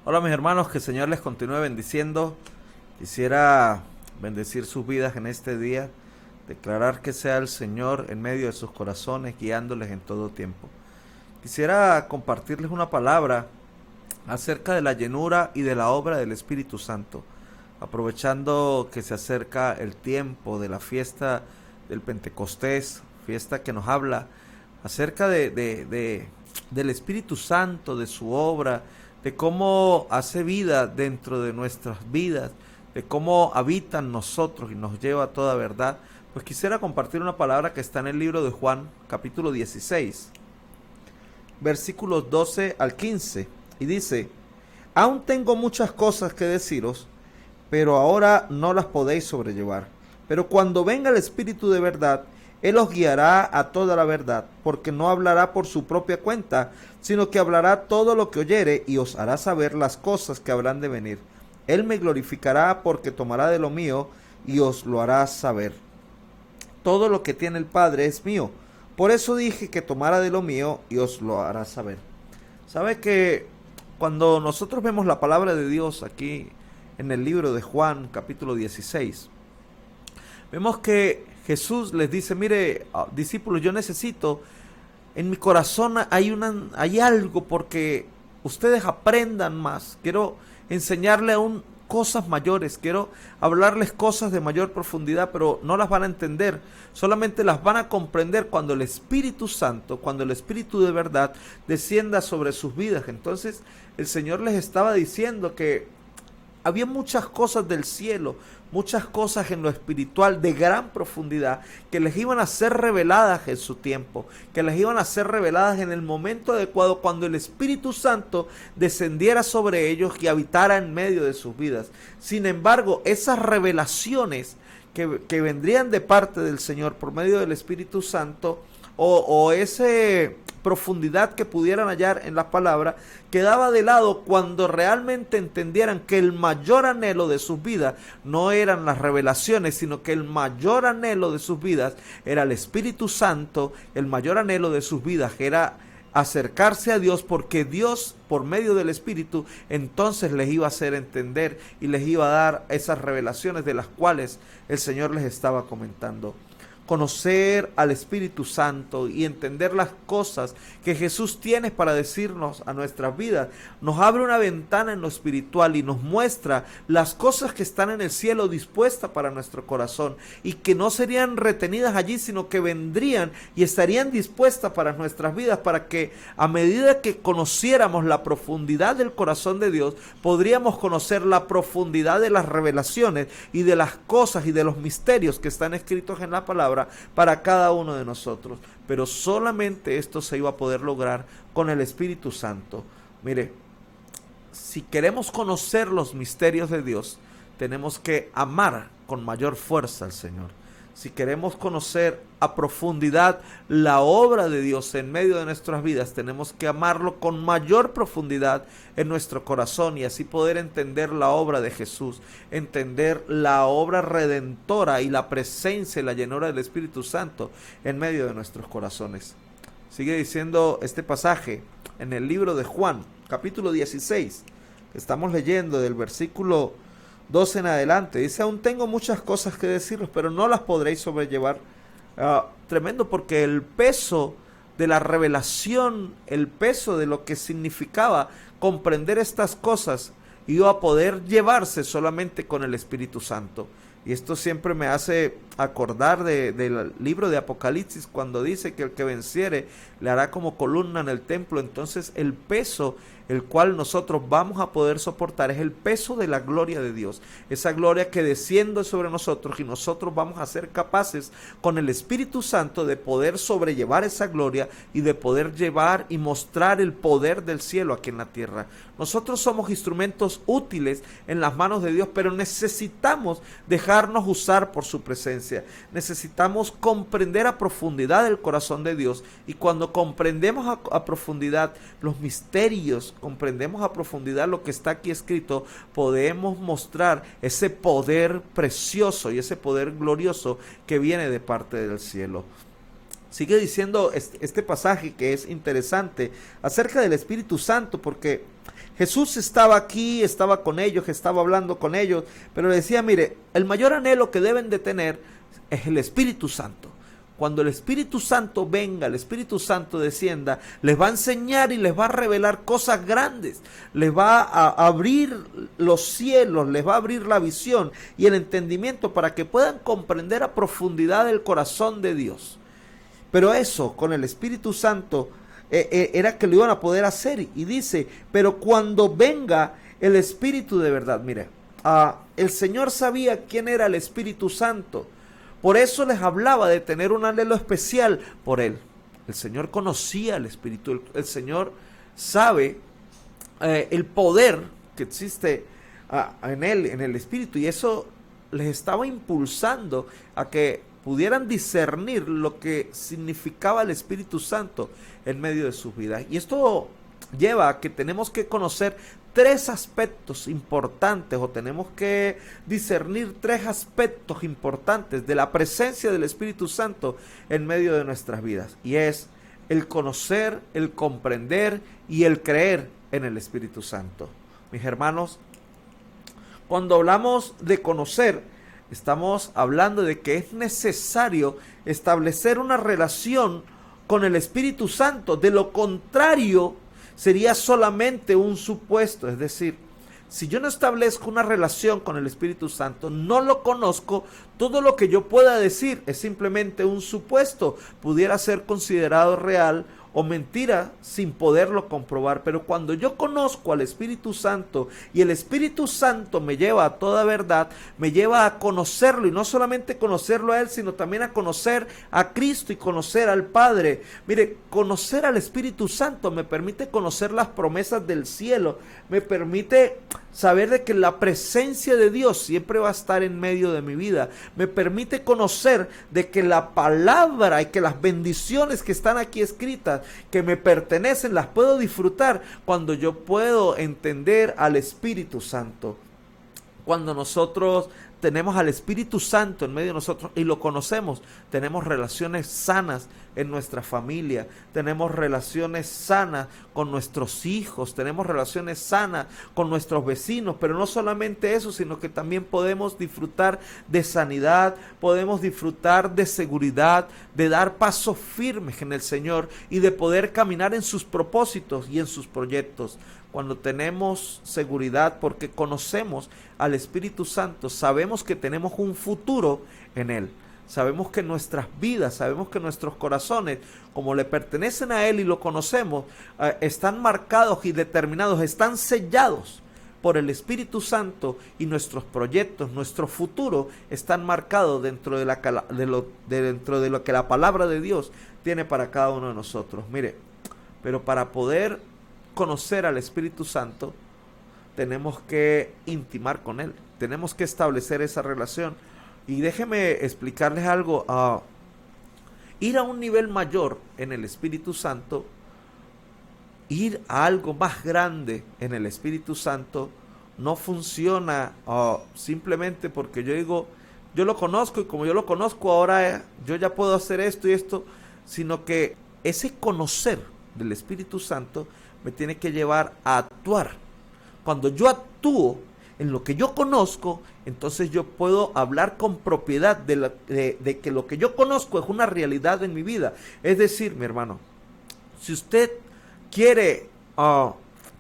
Hola mis hermanos, que el Señor les continúe bendiciendo. Quisiera bendecir sus vidas en este día, declarar que sea el Señor en medio de sus corazones, guiándoles en todo tiempo. Quisiera compartirles una palabra acerca de la llenura y de la obra del Espíritu Santo, aprovechando que se acerca el tiempo de la fiesta del Pentecostés, fiesta que nos habla acerca del Espíritu Santo, de su obra, de cómo hace vida dentro de nuestras vidas, de cómo habita en nosotros y nos lleva a toda verdad. Pues quisiera compartir una palabra que está en el libro de Juan, capítulo 16, versículos 12 al 15, y dice: aún tengo muchas cosas que deciros, pero ahora no las podéis sobrellevar. Pero cuando venga el Espíritu de verdad, Él os guiará a toda la verdad, porque no hablará por su propia cuenta, sino que hablará todo lo que oyere y os hará saber las cosas que habrán de venir. Él me glorificará porque tomará de lo mío y os lo hará saber. Todo lo que tiene el Padre es mío. Por eso dije que tomara de lo mío y os lo hará saber. ¿Sabe que cuando nosotros vemos la palabra de Dios aquí en el libro de Juan, capítulo 16, vemos que Jesús les dice: mire, discípulos, yo necesito, en mi corazón hay algo porque ustedes aprendan más. Quiero enseñarle aún cosas mayores, quiero hablarles cosas de mayor profundidad, pero no las van a entender, solamente las van a comprender cuando el Espíritu Santo, cuando el Espíritu de verdad descienda sobre sus vidas. Entonces el Señor les estaba diciendo que había muchas cosas del cielo, muchas cosas en lo espiritual de gran profundidad que les iban a ser reveladas en su tiempo, que les iban a ser reveladas en el momento adecuado, cuando el Espíritu Santo descendiera sobre ellos y habitara en medio de sus vidas. Sin embargo, esas revelaciones que vendrían de parte del Señor por medio del Espíritu Santo, o ese profundidad que pudieran hallar en la palabra, quedaba de lado cuando realmente entendieran que el mayor anhelo de sus vidas no eran las revelaciones, sino que el mayor anhelo de sus vidas era el Espíritu Santo. El mayor anhelo de sus vidas era acercarse a Dios, porque Dios, por medio del Espíritu, entonces les iba a hacer entender y les iba a dar esas revelaciones de las cuales el Señor les estaba comentando. Conocer al Espíritu Santo y entender las cosas que Jesús tiene para decirnos a nuestras vidas, nos abre una ventana en lo espiritual y nos muestra las cosas que están en el cielo dispuestas para nuestro corazón, y que no serían retenidas allí, sino que vendrían y estarían dispuestas para nuestras vidas, para que a medida que conociéramos la profundidad del corazón de Dios, podríamos conocer la profundidad de las revelaciones y de las cosas y de los misterios que están escritos en la palabra para cada uno de nosotros. Pero solamente esto se iba a poder lograr con el Espíritu Santo. Mire, si queremos conocer los misterios de Dios, tenemos que amar con mayor fuerza al Señor. Si queremos conocer a profundidad la obra de Dios en medio de nuestras vidas, tenemos que amarlo con mayor profundidad en nuestro corazón, y así poder entender la obra de Jesús, entender la obra redentora y la presencia y la llenura del Espíritu Santo en medio de nuestros corazones. Sigue diciendo este pasaje en el libro de Juan, capítulo 16, que estamos leyendo del versículo 12 en adelante. Dice: aún tengo muchas cosas que deciros, pero no las podréis sobrellevar. Tremendo, porque el peso de la revelación, el peso de lo que significaba comprender estas cosas, iba a poder llevarse solamente con el Espíritu Santo. Y esto siempre me hace acordar del libro de Apocalipsis, cuando dice que el que venciere le hará como columna en el templo. Entonces el peso el cual nosotros vamos a poder soportar es el peso de la gloria de Dios, esa gloria que desciende sobre nosotros, y nosotros vamos a ser capaces con el Espíritu Santo de poder sobrellevar esa gloria y de poder llevar y mostrar el poder del cielo aquí en la tierra. Nosotros somos instrumentos útiles en las manos de Dios, pero necesitamos dejarnos usar por su presencia. Necesitamos comprender a profundidad el corazón de Dios, y cuando comprendemos a profundidad los misterios, comprendemos a profundidad lo que está aquí escrito, podemos mostrar ese poder precioso y ese poder glorioso que viene de parte del cielo. Sigue diciendo este pasaje, que es interesante, acerca del Espíritu Santo, porque Jesús estaba aquí, estaba con ellos, estaba hablando con ellos, pero le decía, mire, el mayor anhelo que deben de tener es el Espíritu Santo. Cuando el Espíritu Santo venga, el Espíritu Santo descienda, les va a enseñar y les va a revelar cosas grandes. Les va a abrir los cielos, les va a abrir la visión y el entendimiento para que puedan comprender a profundidad el corazón de Dios. Pero eso, con el Espíritu Santo, era que lo iban a poder hacer. Y dice, pero cuando venga el Espíritu de verdad, mire, el Señor sabía quién era el Espíritu Santo. Por eso les hablaba de tener un anhelo especial por Él. El Señor conocía al Espíritu. El Señor sabe el poder que existe en Él, en el Espíritu. Y eso les estaba impulsando a que pudieran discernir lo que significaba el Espíritu Santo en medio de sus vidas. Y esto lleva a que tenemos que conocer tres aspectos importantes, o tenemos que discernir tres aspectos importantes de la presencia del Espíritu Santo en medio de nuestras vidas. Y es el conocer, el comprender y el creer en el Espíritu Santo. Mis hermanos, cuando hablamos de conocer, estamos hablando de que es necesario establecer una relación con el Espíritu Santo. De lo contrario, sería solamente un supuesto. Es decir, si yo no establezco una relación con el Espíritu Santo, no lo conozco, todo lo que yo pueda decir es simplemente un supuesto. Pudiera ser considerado real o mentira sin poderlo comprobar. Pero cuando yo conozco al Espíritu Santo y el Espíritu Santo me lleva a toda verdad, me lleva a conocerlo, y no solamente conocerlo a Él, sino también a conocer a Cristo y conocer al Padre. Mire, conocer al Espíritu Santo me permite conocer las promesas del cielo, me permite saber de que la presencia de Dios siempre va a estar en medio de mi vida, me permite conocer de que la palabra y que las bendiciones que están aquí escritas, que me pertenecen, las puedo disfrutar cuando yo puedo entender al Espíritu Santo. Cuando nosotros tenemos al Espíritu Santo en medio de nosotros y lo conocemos, tenemos relaciones sanas en nuestra familia, tenemos relaciones sanas con nuestros hijos, tenemos relaciones sanas con nuestros vecinos, pero no solamente eso, sino que también podemos disfrutar de sanidad, podemos disfrutar de seguridad, de dar pasos firmes en el Señor y de poder caminar en sus propósitos y en sus proyectos. Cuando tenemos seguridad porque conocemos al Espíritu Santo, sabemos que tenemos un futuro en Él. Sabemos que nuestras vidas, sabemos que nuestros corazones, como le pertenecen a Él y lo conocemos, están marcados y determinados, están sellados por el Espíritu Santo, y nuestros proyectos, nuestro futuro están marcados dentro de lo que la palabra de Dios tiene para cada uno de nosotros. Mire, pero para poder conocer al Espíritu Santo, tenemos que intimar con Él, tenemos que establecer esa relación. Y déjenme explicarles algo, ir a un nivel mayor en el Espíritu Santo, ir a algo más grande en el Espíritu Santo, no funciona simplemente porque yo digo, yo lo conozco y como yo lo conozco ahora yo ya puedo hacer esto y esto, sino que ese conocer del Espíritu Santo me tiene que llevar a actuar. Cuando yo actúo en lo que yo conozco, entonces yo puedo hablar con propiedad de que lo que yo conozco es una realidad en mi vida. Es decir, mi hermano, si usted quiere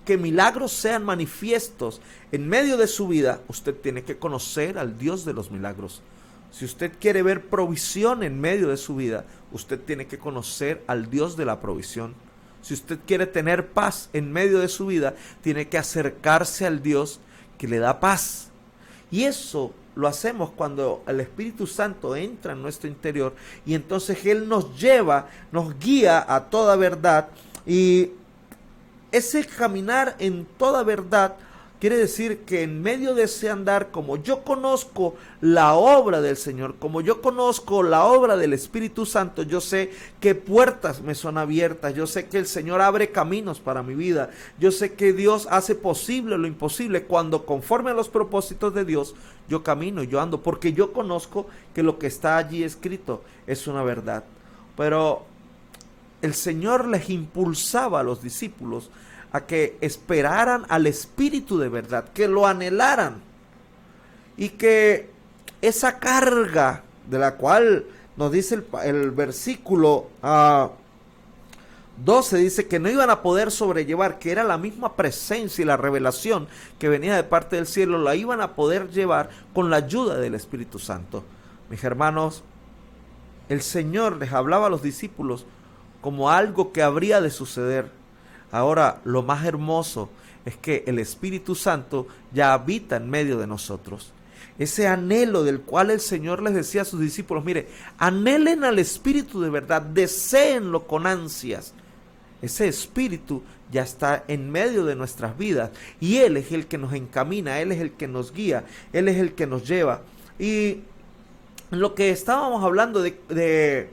que milagros sean manifiestos en medio de su vida, usted tiene que conocer al Dios de los milagros. Si usted quiere ver provisión en medio de su vida, usted tiene que conocer al Dios de la provisión. Si usted quiere tener paz en medio de su vida, tiene que acercarse al Dios que le da paz. Y eso lo hacemos cuando el Espíritu Santo entra en nuestro interior y entonces Él nos lleva, nos guía a toda verdad. Y ese caminar en toda verdad quiere decir que en medio de ese andar, como yo conozco la obra del Señor, como yo conozco la obra del Espíritu Santo, yo sé qué puertas me son abiertas, yo sé que el Señor abre caminos para mi vida, yo sé que Dios hace posible lo imposible, cuando conforme a los propósitos de Dios, yo camino y yo ando, porque yo conozco que lo que está allí escrito es una verdad. Pero el Señor les impulsaba a los discípulos a que esperaran al Espíritu de verdad, que lo anhelaran, y que esa carga de la cual nos dice el versículo 12, dice que no iban a poder sobrellevar, que era la misma presencia y la revelación que venía de parte del cielo, la iban a poder llevar con la ayuda del Espíritu Santo. Mis hermanos, el Señor les hablaba a los discípulos como algo que habría de suceder. Ahora, lo más hermoso es que el Espíritu Santo ya habita en medio de nosotros. Ese anhelo del cual el Señor les decía a sus discípulos, mire, anhelen al Espíritu de verdad, deséenlo con ansias. Ese Espíritu ya está en medio de nuestras vidas y Él es el que nos encamina, Él es el que nos guía, Él es el que nos lleva. Y lo que estábamos hablando de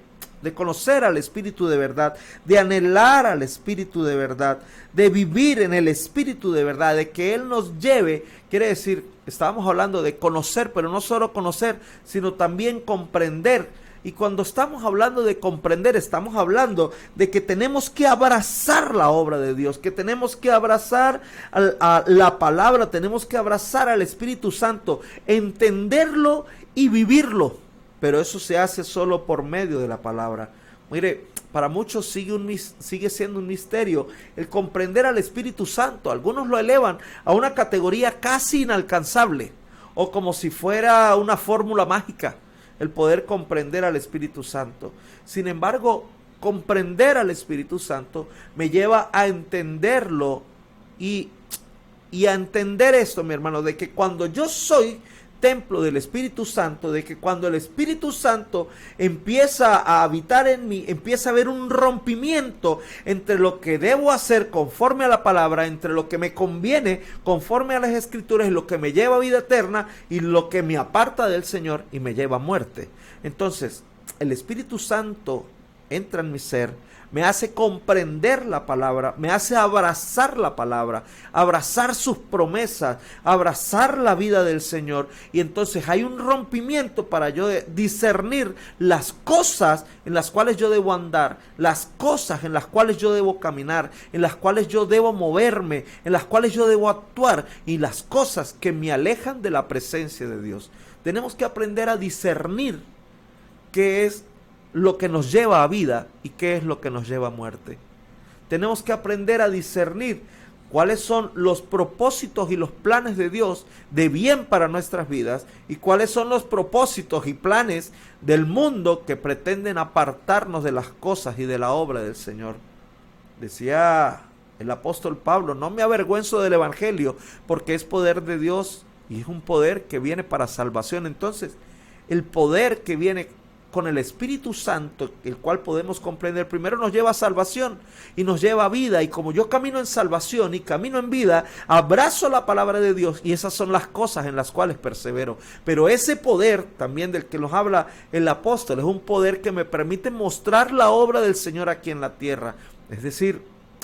conocer al Espíritu de verdad, de anhelar al Espíritu de verdad, de vivir en el Espíritu de verdad, de que Él nos lleve, quiere decir, estábamos hablando de conocer, pero no solo conocer, sino también comprender. Y cuando estamos hablando de comprender, estamos hablando de que tenemos que abrazar la obra de Dios, que tenemos que abrazar a la palabra, tenemos que abrazar al Espíritu Santo, entenderlo y vivirlo. Pero eso se hace solo por medio de la palabra. Mire, para muchos sigue siendo un misterio el comprender al Espíritu Santo. Algunos lo elevan a una categoría casi inalcanzable o como si fuera una fórmula mágica, el poder comprender al Espíritu Santo. Sin embargo, comprender al Espíritu Santo me lleva a entenderlo y a entender esto, mi hermano, de que cuando yo soy templo del Espíritu Santo, de que cuando el Espíritu Santo empieza a habitar en mí, empieza a haber un rompimiento entre lo que debo hacer conforme a la palabra, entre lo que me conviene conforme a las Escrituras, y lo que me lleva a vida eterna y lo que me aparta del Señor y me lleva a muerte. Entonces, el Espíritu Santo entra en mi ser, me hace comprender la palabra, me hace abrazar la palabra, abrazar sus promesas, abrazar la vida del Señor. Y entonces hay un rompimiento para yo discernir las cosas en las cuales yo debo andar, las cosas en las cuales yo debo caminar, en las cuales yo debo moverme, en las cuales yo debo actuar, y las cosas que me alejan de la presencia de Dios. Tenemos que aprender a discernir qué es lo que nos lleva a vida y qué es lo que nos lleva a muerte. Tenemos que aprender a discernir cuáles son los propósitos y los planes de Dios de bien para nuestras vidas y cuáles son los propósitos y planes del mundo que pretenden apartarnos de las cosas y de la obra del Señor. Decía el apóstol Pablo, no me avergüenzo del evangelio porque es poder de Dios y es un poder que viene para salvación. Entonces, el poder que viene con el Espíritu Santo, el cual podemos comprender, primero nos lleva a salvación y nos lleva a vida. Y como yo camino en salvación y camino en vida, abrazo la palabra de Dios y esas son las cosas en las cuales persevero. Pero ese poder también del que nos habla el apóstol es un poder que me permite mostrar la obra del Señor aquí en la tierra. Es decir,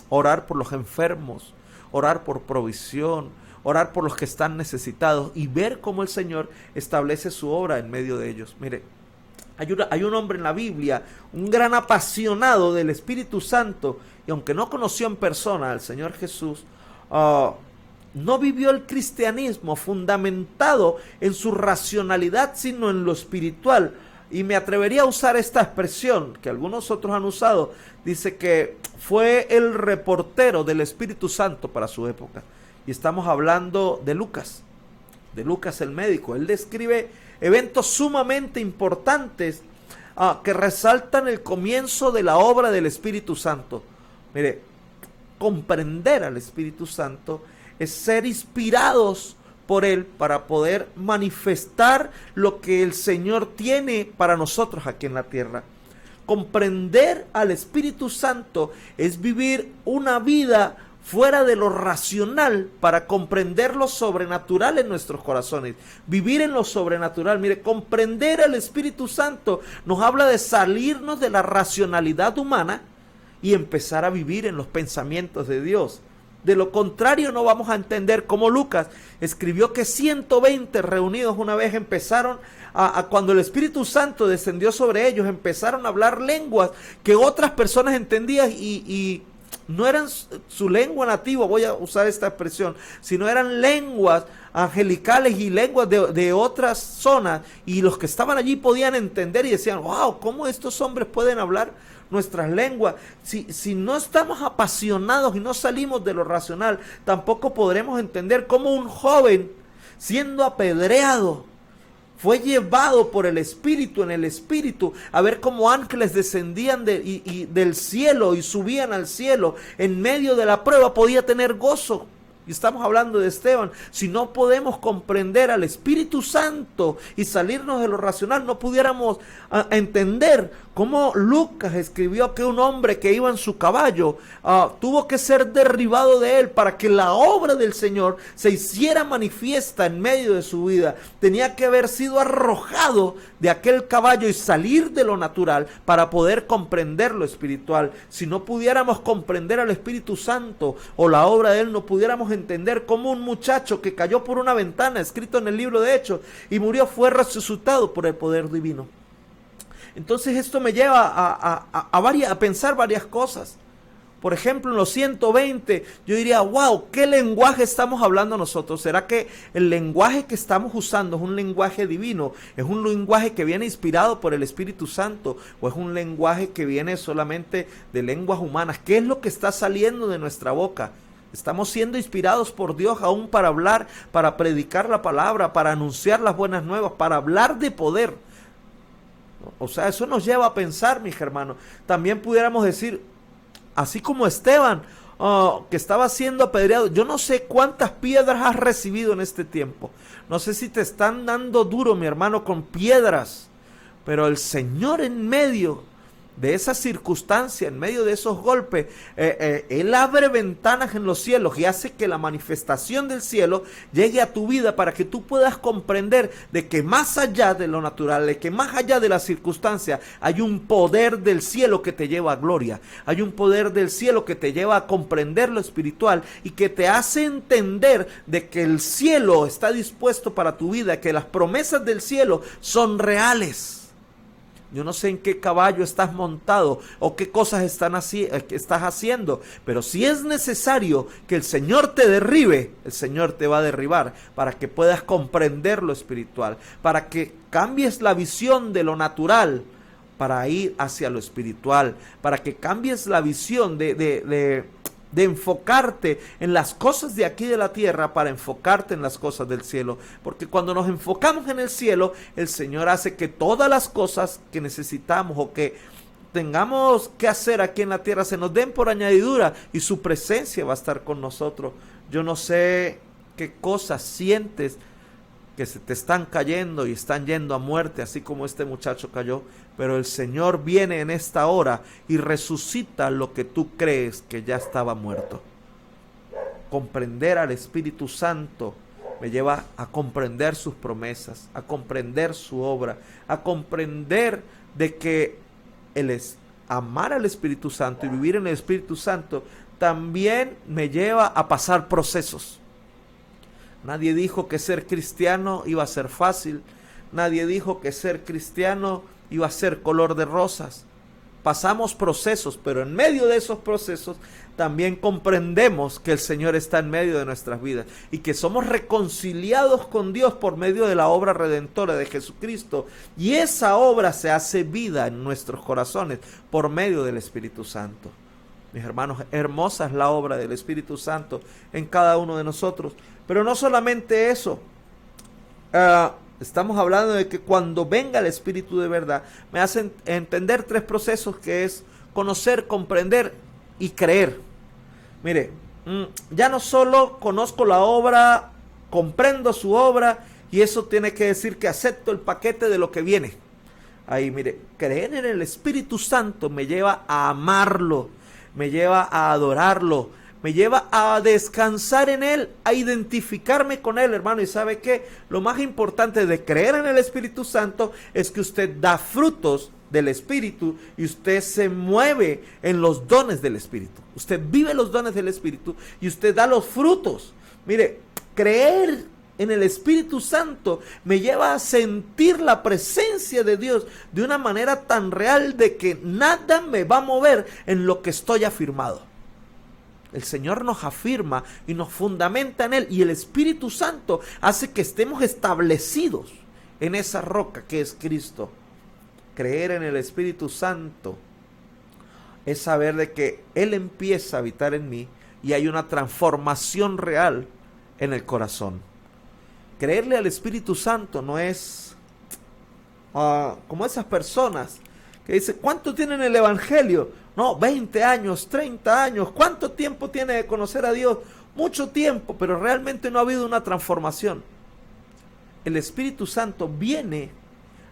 orar por los enfermos, orar por provisión, orar por los que están necesitados y ver cómo el Señor establece su obra en medio de ellos. Mire, hay un hombre en la Biblia, un gran apasionado del Espíritu Santo, y aunque no conoció en persona al Señor Jesús, no vivió el cristianismo fundamentado en su racionalidad, sino en lo espiritual. Y me atrevería a usar esta expresión que algunos otros han usado. Dice que fue el reportero del Espíritu Santo para su época. Y estamos hablando de Lucas el médico. Él describe eventos sumamente importantes que resaltan el comienzo de la obra del Espíritu Santo. Mire, comprender al Espíritu Santo es ser inspirados por Él para poder manifestar lo que el Señor tiene para nosotros aquí en la tierra. Comprender al Espíritu Santo es vivir una vida fuera de lo racional para comprender lo sobrenatural en nuestros corazones, vivir en lo sobrenatural. Mire, comprender al Espíritu Santo nos habla de salirnos de la racionalidad humana y empezar a vivir en los pensamientos de Dios. De lo contrario no vamos a entender cómo Lucas escribió que 120 reunidos una vez empezaron cuando el Espíritu Santo descendió sobre ellos, empezaron a hablar lenguas que otras personas entendían y no eran su lengua nativa, voy a usar esta expresión, sino eran lenguas angelicales y lenguas de otras zonas, y los que estaban allí podían entender y decían, wow, ¿cómo estos hombres pueden hablar nuestras lenguas? Si no estamos apasionados y no salimos de lo racional, tampoco podremos entender cómo un joven, siendo apedreado, fue llevado por el Espíritu, en el Espíritu, a ver cómo ángeles descendían del cielo y subían al cielo. En medio de la prueba podía tener gozo. Y estamos hablando de Esteban. Si no podemos comprender al Espíritu Santo y salirnos de lo racional, no pudiéramos entender cómo Lucas escribió que un hombre que iba en su caballo tuvo que ser derribado de él para que la obra del Señor se hiciera manifiesta en medio de su vida. Tenía que haber sido arrojado de aquel caballo y salir de lo natural para poder comprender lo espiritual. Si no pudiéramos comprender al Espíritu Santo o la obra de él, no pudiéramos entender cómo un muchacho que cayó por una ventana, escrito en el libro de Hechos, y murió, fue resucitado por el poder divino. Entonces esto me lleva a pensar varias cosas. Por ejemplo, en los 120, yo diría, wow, ¿qué lenguaje estamos hablando nosotros? ¿Será que el lenguaje que estamos usando es un lenguaje divino? ¿Es un lenguaje que viene inspirado por el Espíritu Santo? ¿O es un lenguaje que viene solamente de lenguas humanas? ¿Qué es lo que está saliendo de nuestra boca? ¿Estamos siendo inspirados por Dios aún para hablar, para predicar la palabra, para anunciar las buenas nuevas, para hablar de poder? O sea, eso nos lleva a pensar, mis hermanos. También pudiéramos decir, así como Esteban, que estaba siendo apedreado, yo no sé cuántas piedras has recibido en este tiempo. No sé si te están dando duro, mi hermano, con piedras. Pero el Señor en medio de esa circunstancia, en medio de esos golpes, Él abre ventanas en los cielos y hace que la manifestación del cielo llegue a tu vida para que tú puedas comprender de que más allá de lo natural, de que más allá de la circunstancia, hay un poder del cielo que te lleva a gloria, hay un poder del cielo que te lleva a comprender lo espiritual y que te hace entender de que el cielo está dispuesto para tu vida, que las promesas del cielo son reales. Yo no sé en qué caballo estás montado o qué cosas estás haciendo, pero si es necesario que el Señor te derribe, el Señor te va a derribar para que puedas comprender lo espiritual, para que cambies la visión de lo natural para ir hacia lo espiritual, para que cambies la visión de enfocarte en las cosas de aquí de la tierra para enfocarte en las cosas del cielo. Porque cuando nos enfocamos en el cielo, el Señor hace que todas las cosas que necesitamos o que tengamos que hacer aquí en la tierra se nos den por añadidura y su presencia va a estar con nosotros. Yo no sé qué cosas sientes que se te están cayendo y están yendo a muerte, así como este muchacho cayó, pero el Señor viene en esta hora y resucita lo que tú crees que ya estaba muerto. Comprender al Espíritu Santo me lleva a comprender sus promesas, a comprender su obra, a comprender de que amar al Espíritu Santo y vivir en el Espíritu Santo también me lleva a pasar procesos. Nadie dijo que ser cristiano iba a ser fácil. Nadie dijo que ser cristiano iba a ser color de rosas. Pasamos procesos, pero en medio de esos procesos también comprendemos que el Señor está en medio de nuestras vidas y que somos reconciliados con Dios por medio de la obra redentora de Jesucristo. Y esa obra se hace vida en nuestros corazones por medio del Espíritu Santo. Mis hermanos, hermosa es la obra del Espíritu Santo en cada uno de nosotros. Pero no solamente eso, estamos hablando de que cuando venga el Espíritu de verdad, me hacen entender 3 procesos, que es conocer, comprender y creer. Mire, ya no solo conozco la obra, comprendo su obra, y eso tiene que decir que acepto el paquete de lo que viene. Ahí, mire, creer en el Espíritu Santo me lleva a amarlo, me lleva a adorarlo, me lleva a descansar en Él, a identificarme con Él, hermano. Y ¿sabe qué? Lo más importante de creer en el Espíritu Santo es que usted da frutos del Espíritu y usted se mueve en los dones del Espíritu. Usted vive los dones del Espíritu y usted da los frutos. Mire, creer en el Espíritu Santo me lleva a sentir la presencia de Dios de una manera tan real de que nada me va a mover en lo que estoy afirmado. El Señor nos afirma y nos fundamenta en Él, y el Espíritu Santo hace que estemos establecidos en esa roca que es Cristo. Creer en el Espíritu Santo es saber de que Él empieza a habitar en mí y hay una transformación real en el corazón. Creerle al Espíritu Santo no es como esas personas que dicen, ¿cuánto tienen el Evangelio? No, 20 años, 30 años. ¿Cuánto tiempo tiene de conocer a Dios? Mucho tiempo, pero realmente no ha habido una transformación. El Espíritu Santo viene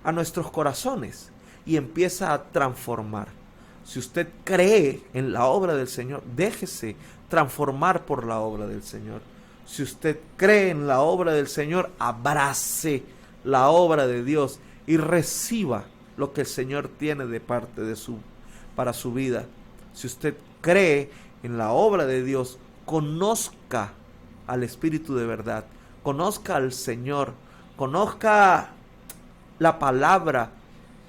a nuestros corazones y empieza a transformar. Si usted cree en la obra del Señor, déjese transformar por la obra del Señor. Si usted cree en la obra del Señor, abrace la obra de Dios y reciba lo que el Señor tiene de parte de para su vida. Si usted cree en la obra de Dios, conozca al Espíritu de verdad, conozca al Señor, conozca la palabra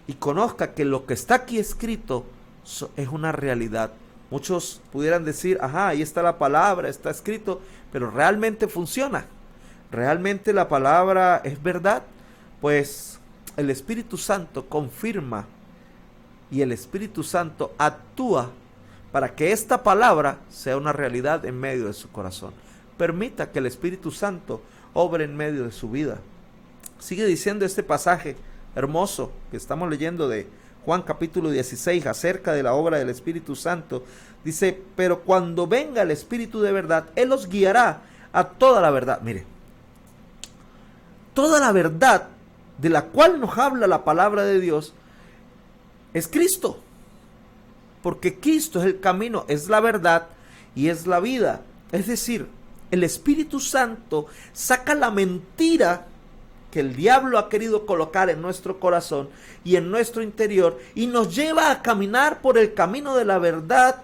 y conozca que lo que está aquí escrito es una realidad. Muchos pudieran decir, ajá, ahí está la palabra, está escrito, pero ¿realmente funciona? ¿Realmente la palabra es verdad? Pues el Espíritu Santo confirma y el Espíritu Santo actúa para que esta palabra sea una realidad en medio de su corazón. Permita que el Espíritu Santo obre en medio de su vida. Sigue diciendo este pasaje hermoso que estamos leyendo de Juan capítulo 16 acerca de la obra del Espíritu Santo. Dice, pero cuando venga el Espíritu de verdad, Él os guiará a toda la verdad. Mire, toda la verdad de la cual nos habla la palabra de Dios es Cristo. Porque Cristo es el camino, es la verdad y es la vida. Es decir, el Espíritu Santo saca la mentira que el diablo ha querido colocar en nuestro corazón y en nuestro interior y nos lleva a caminar por el camino de la verdad,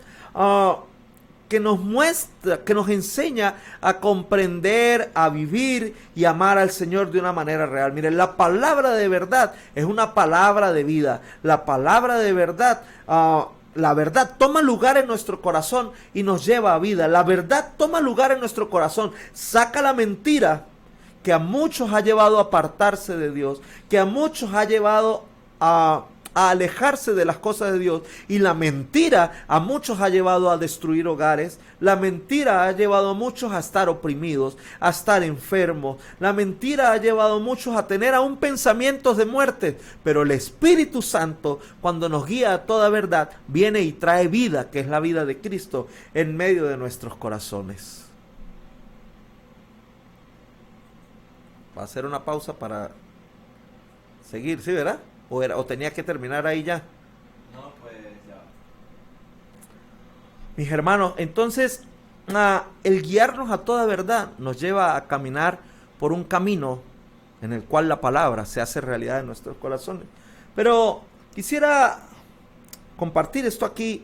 que nos muestra, que nos enseña a comprender, a vivir y amar al Señor de una manera real. Miren, la palabra de verdad es una palabra de vida. La palabra de verdad, la verdad toma lugar en nuestro corazón y nos lleva a vida. La verdad toma lugar en nuestro corazón, saca la mentira que a muchos ha llevado a apartarse de Dios, que a muchos ha llevado a alejarse de las cosas de Dios, y la mentira a muchos ha llevado a destruir hogares. La mentira ha llevado a muchos a estar oprimidos, a estar enfermos. La mentira ha llevado a muchos a tener aún pensamientos de muerte, pero el Espíritu Santo, cuando nos guía a toda verdad, viene y trae vida, que es la vida de Cristo, en medio de nuestros corazones. Va a hacer una pausa para seguir, ¿sí, verdad? ¿O tenía que terminar ahí ya? No, pues ya. Mis hermanos, entonces el guiarnos a toda verdad nos lleva a caminar por un camino en el cual la palabra se hace realidad en nuestros corazones. Pero quisiera compartir esto aquí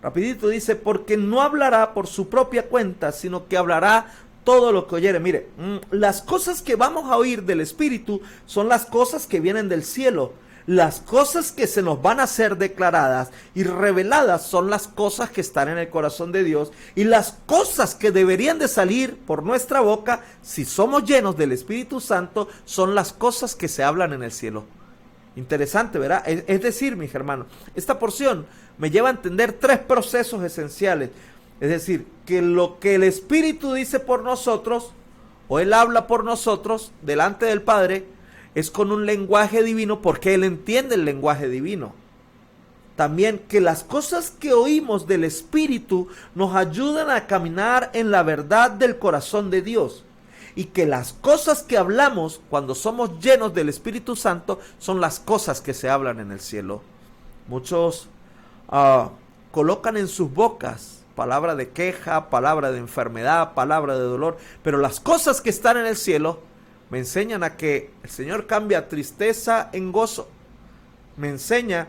rapidito. Dice, porque no hablará por su propia cuenta, sino que hablará todo lo que oyere. Mire, las cosas que vamos a oír del Espíritu son las cosas que vienen del cielo. Las cosas que se nos van a ser declaradas y reveladas son las cosas que están en el corazón de Dios, y las cosas que deberían de salir por nuestra boca, si somos llenos del Espíritu Santo, son las cosas que se hablan en el cielo. Interesante, ¿verdad? Es decir, mis hermanos, esta porción me lleva a entender tres procesos esenciales. Es decir, que lo que el Espíritu dice por nosotros, o Él habla por nosotros delante del Padre, es con un lenguaje divino, porque Él entiende el lenguaje divino. También que las cosas que oímos del Espíritu nos ayudan a caminar en la verdad del corazón de Dios. Y que las cosas que hablamos cuando somos llenos del Espíritu Santo son las cosas que se hablan en el cielo. Muchos colocan en sus bocas palabra de queja, palabra de enfermedad, palabra de dolor, pero las cosas que están en el cielo me enseñan a que el Señor cambia tristeza en gozo. Me enseña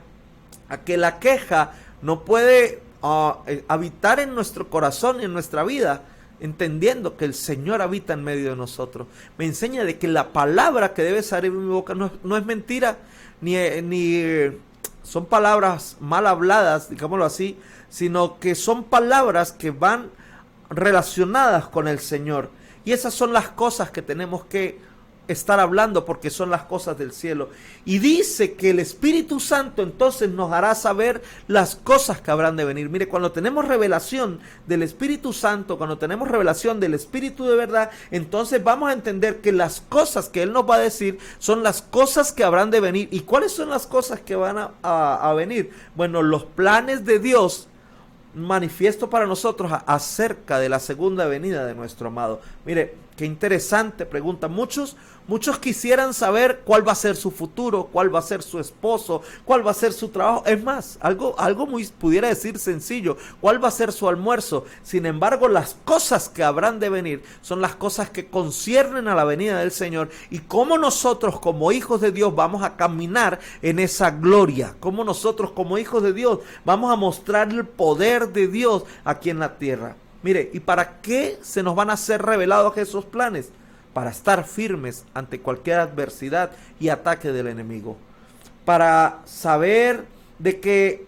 a que la queja no puede habitar en nuestro corazón y en nuestra vida, entendiendo que el Señor habita en medio de nosotros. Me enseña de que la palabra que debe salir de mi boca no es mentira, ni son palabras mal habladas, digámoslo así, sino que son palabras que van relacionadas con el Señor. Y esas son las cosas que tenemos que estar hablando, porque son las cosas del cielo. Y dice que el Espíritu Santo entonces nos hará saber las cosas que habrán de venir. Mire, cuando tenemos revelación del Espíritu Santo, cuando tenemos revelación del Espíritu de verdad, entonces vamos a entender que las cosas que Él nos va a decir son las cosas que habrán de venir. ¿Y cuáles son las cosas que van a venir? Bueno, los planes de Dios manifiesto para nosotros acerca de la segunda venida de nuestro amado. Mire, qué interesante pregunta. Muchos quisieran saber cuál va a ser su futuro, cuál va a ser su esposo, cuál va a ser su trabajo. Es más, algo muy, pudiera decir sencillo, cuál va a ser su almuerzo. Sin embargo, las cosas que habrán de venir son las cosas que conciernen a la venida del Señor, y cómo nosotros como hijos de Dios vamos a caminar en esa gloria, cómo nosotros como hijos de Dios vamos a mostrar el poder de Dios aquí en la tierra. Mire, ¿y para qué se nos van a ser revelados esos planes? Para estar firmes ante cualquier adversidad y ataque del enemigo. Para saber de que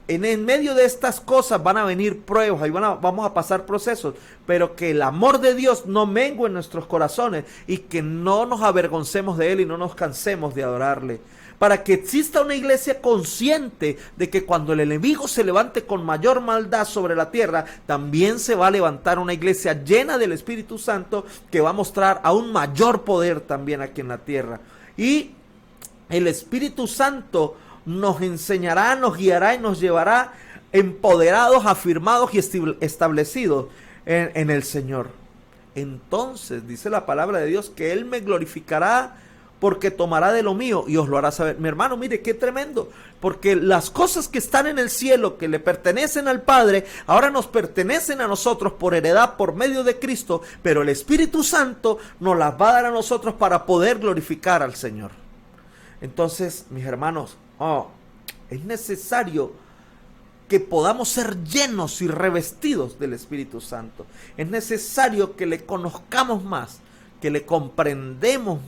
en medio de estas cosas van a venir pruebas y vamos a pasar procesos, pero que el amor de Dios no mengue en nuestros corazones y que no nos avergoncemos de Él y no nos cansemos de adorarle. Para que exista una iglesia consciente de que cuando el enemigo se levante con mayor maldad sobre la tierra, también se va a levantar una iglesia llena del Espíritu Santo que va a mostrar aún mayor poder también aquí en la tierra. Y el Espíritu Santo nos enseñará, nos guiará y nos llevará empoderados, afirmados y establecidos en el Señor. Entonces dice la palabra de Dios que Él me glorificará porque tomará de lo mío y os lo hará saber. Mi hermano, mire qué tremendo, porque las cosas que están en el cielo, que le pertenecen al Padre, ahora nos pertenecen a nosotros por heredad, por medio de Cristo, pero el Espíritu Santo nos las va a dar a nosotros para poder glorificar al Señor. Entonces, mis hermanos, es necesario que podamos ser llenos y revestidos del Espíritu Santo. Es necesario que le conozcamos más, que le comprendamos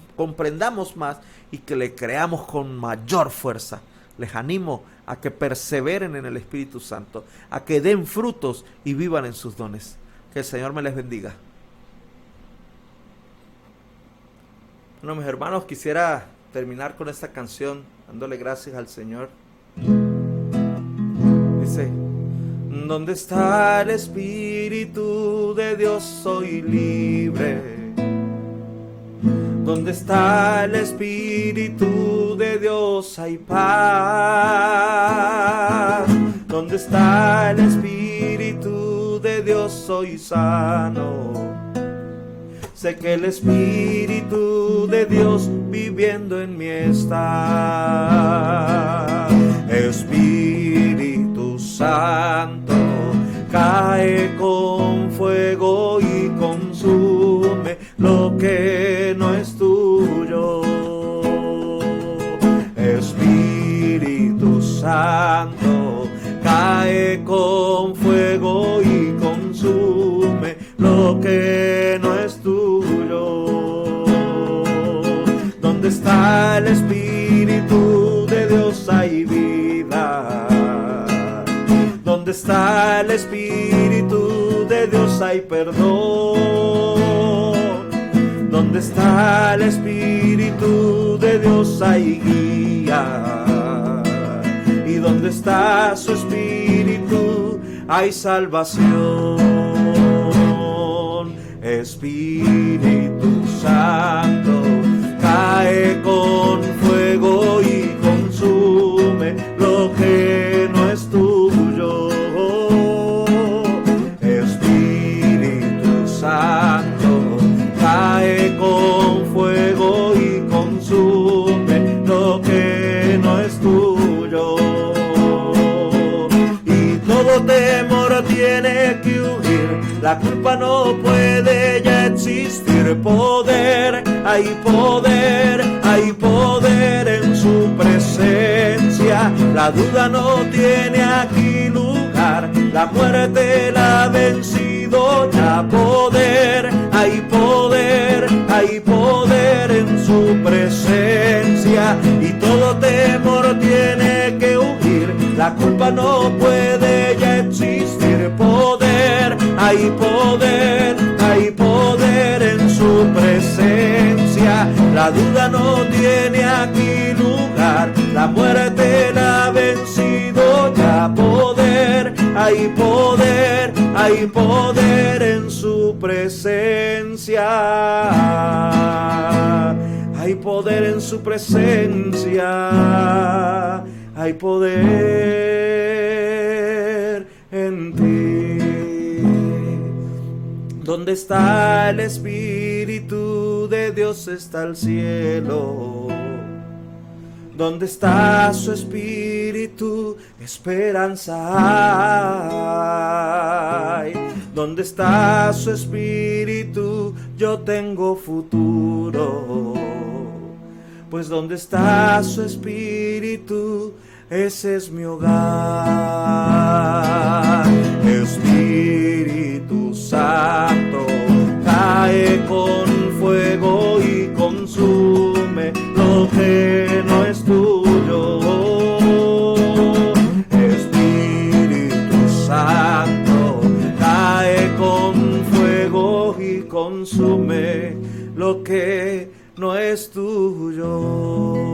más y que le creamos con mayor fuerza. Les animo a que perseveren en el Espíritu Santo, a que den frutos y vivan en sus dones. Que el Señor me les bendiga. Bueno, mis hermanos, quisiera terminar con esta canción dándole gracias al Señor. Dice: ¿dónde está el Espíritu de Dios? Soy libre. ¿Dónde está el Espíritu de Dios? Hay paz. ¿Dónde está el Espíritu de Dios? Soy sano. Sé que el Espíritu de Dios viviendo en mí está. Espíritu Santo, cae con fuego y consume lo que no es tuyo. Espíritu Santo, cae con fuego y consume lo que no es tuyo. ¿Dónde está el Espíritu de Dios? Hay vida. ¿Dónde está el Espíritu de Dios? Hay perdón. ¿Dónde está el Espíritu de Dios? Hay guía. Y donde está su Espíritu hay salvación. Espíritu Santo, cae con fuego y consume lo que no es tuyo. Espíritu Santo, cae con fuego y consume lo que no es tuyo. Y todo temor tiene que huir, la culpa no puede ya existir. Poder, hay poder, hay poder en su presencia. La duda no tiene aquí lugar, la muerte la ha vencido ya. Poder, hay poder, hay poder en su presencia. Y todo temor tiene que huir, la culpa no puede ya existir. Poder, hay poder en su presencia. La duda no tiene aquí lugar, la muerte la ha vencido ya. Hay poder en su presencia. Hay poder en su presencia. Hay poder en ti. Donde está el Espíritu de Dios está el cielo. Donde está su Espíritu, esperanza hay. Donde está su Espíritu, yo tengo futuro. Pues donde está su Espíritu, ese es mi hogar. Espíritu Santo, cae con fuego y consume lo que no es tuyo. Espíritu Santo, cae con fuego y consume lo que no es tuyo.